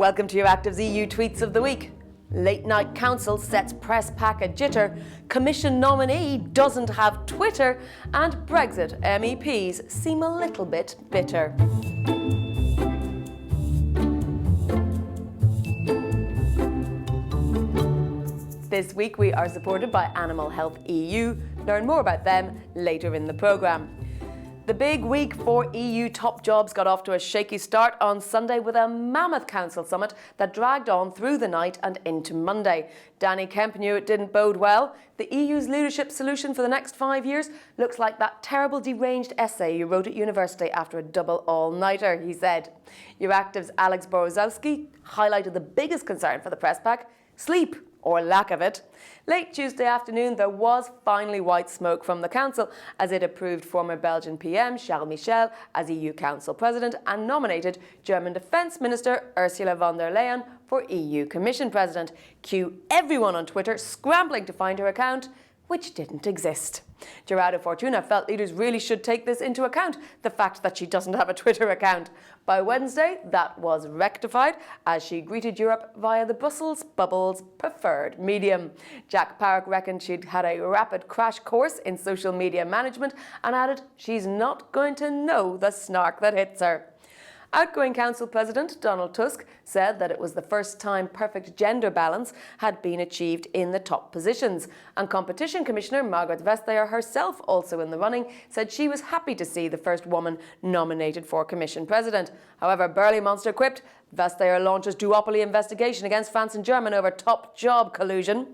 Welcome to Euractiv's EU Tweets of the Week. Late Night Council sets press pack a jitter, Commission nominee doesn't have Twitter, and Brexit MEPs seem a little bit bitter. This week we are supported by Animal Health EU. Learn more about them later in the programme. The big week for EU top jobs got off to a shaky start on Sunday with a mammoth council summit that dragged on through the night and into Monday. Kemp knew it didn't bode well. The EU's leadership solution for the next 5 years looks like that terrible deranged essay you wrote at university after a double all-nighter, he said. Euractiv's Brzozozski highlighted the biggest concern for the press pack: sleep, or lack of it. Late Tuesday afternoon, there was finally white smoke from the Council as it approved former Belgian PM Charles Michel as EU Council President and nominated German Defence Minister Ursula von der Leyen for EU Commission President. Cue everyone on Twitter scrambling to find her account, which didn't exist. Gerardo Fortuna felt leaders really should take this into account, the fact that she doesn't have a Twitter account. By Wednesday, that was rectified as she greeted Europe via the Brussels bubble's preferred medium. Jack Parrock reckoned she'd had a rapid crash course in social media management and added she's not going to know the snark that hits her. Outgoing Council President Donald Tusk said that it was the first time perfect gender balance had been achieved in the top positions. And Competition Commissioner Margrethe Vestager, herself also in the running, said she was happy to see the first woman nominated for Commission President. However, Burly Monster quipped, Vestager launches duopoly investigation against France and German over top job collusion.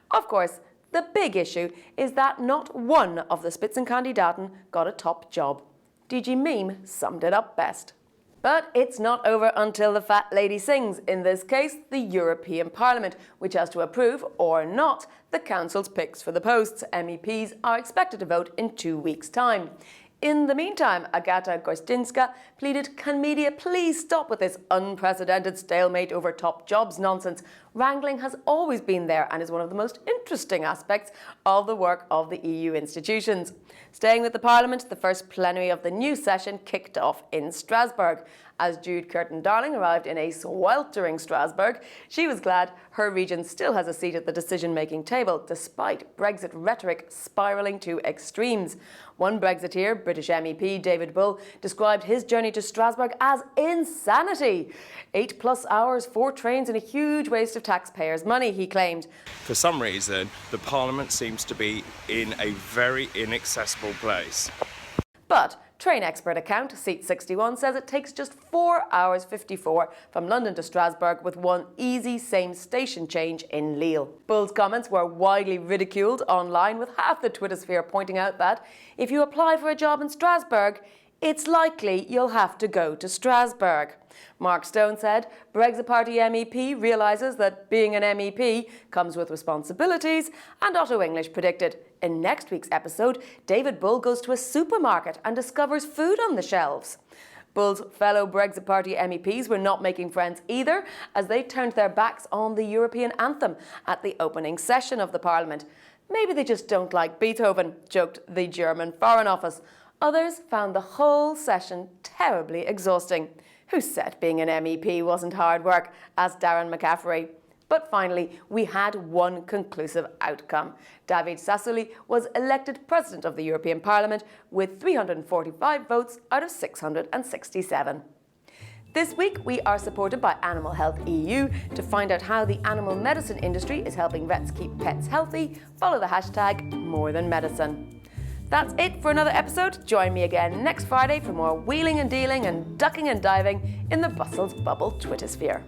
Of course, the big issue is that not one of the Spitzenkandidaten got a top job. DG Meme summed it up best. But it's not over until the fat lady sings, in this case the European Parliament, which has to approve, or not, the Council's picks for the posts. MEPs are expected to vote in 2 weeks' time. In the meantime, Agata Gostinska pleaded, can media please stop with this unprecedented stalemate over top jobs nonsense? Wrangling has always been there and is one of the most interesting aspects of the work of the EU institutions. Staying with the Parliament, the first plenary of the new session kicked off in Strasbourg. As Jude Curtin-Darling arrived in a sweltering Strasbourg, she was glad her region still has a seat at the decision-making table, despite Brexit rhetoric spiralling to extremes. One Brexiteer, British MEP David Bull, described his journey to Strasbourg as insanity. 8+ hours, 4 trains and a huge waste of taxpayers' money, he claimed. For some reason, the Parliament seems to be in a very inaccessible place. But train expert account, seat 61, says it takes just 4 hours 54 from London to Strasbourg with one easy same station change in Lille. Bull's comments were widely ridiculed online, with half the Twitter sphere pointing out that if you apply for a job in Strasbourg, it's likely you'll have to go to Strasbourg. Mark Stone said Brexit Party MEP realises that being an MEP comes with responsibilities, and Otto English predicted in next week's episode, David Bull goes to a supermarket and discovers food on the shelves. Bull's fellow Brexit Party MEPs were not making friends either, as they turned their backs on the European anthem at the opening session of the Parliament. Maybe they just don't like Beethoven, joked the German Foreign Office. Others found the whole session terribly exhausting. Who said being an MEP wasn't hard work, asked Darren McCaffrey. But finally, we had one conclusive outcome. David Sassoli was elected President of the European Parliament with 345 votes out of 667. This week, we are supported by Animal Health EU. To find out how the animal medicine industry is helping vets keep pets healthy, follow the hashtag #MoreThanMedicine. That's it for another episode. Join me again next Friday for more wheeling and dealing and ducking and diving in the Brussels bubble Twitter sphere.